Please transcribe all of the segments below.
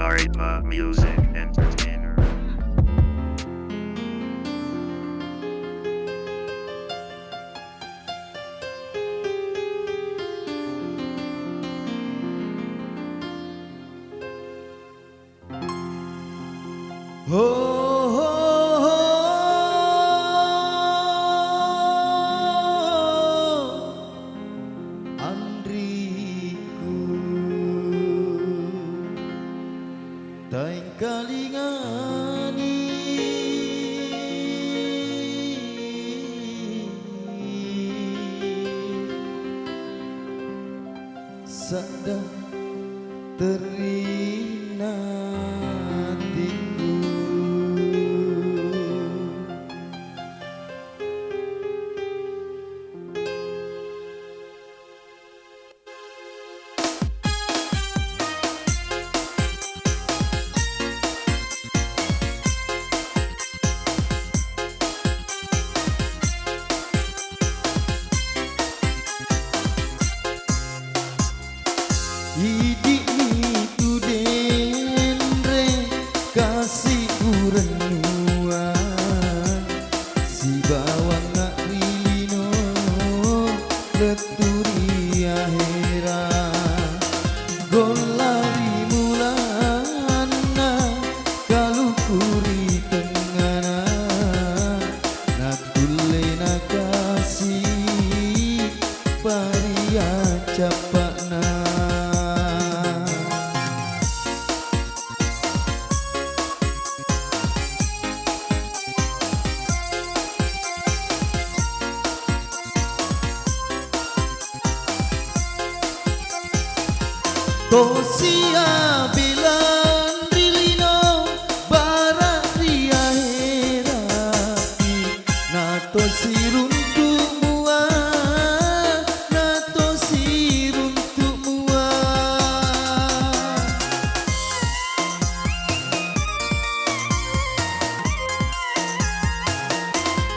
Aritma Music Entertainer. Andriku taing kalingani sada terina hatiku. Hidik itu denre kasih urenuan si bawang nak rilino leturi ahera golari mulana kalau kuri tengana nak tule nak kasih paria capakna. Tosia bilan rilino barat ria herapi nato siruntuk mua nato siruntuk mua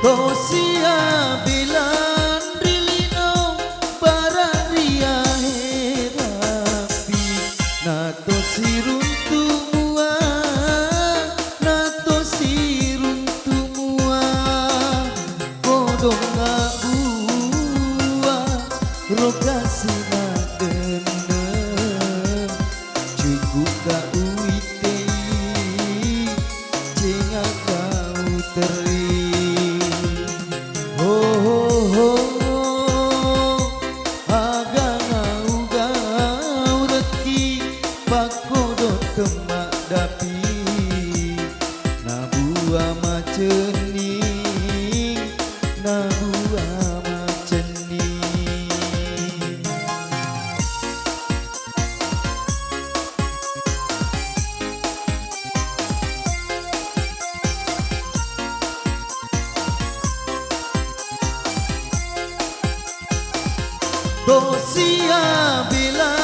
Tosia bilan rilino barat ria nato siruntuk mua nato siruntuk mua kodong ngak buah rokasi nak denem cukup tak uitei cengat kau teri kemak dapi nabua macening nabua macening Tosia bila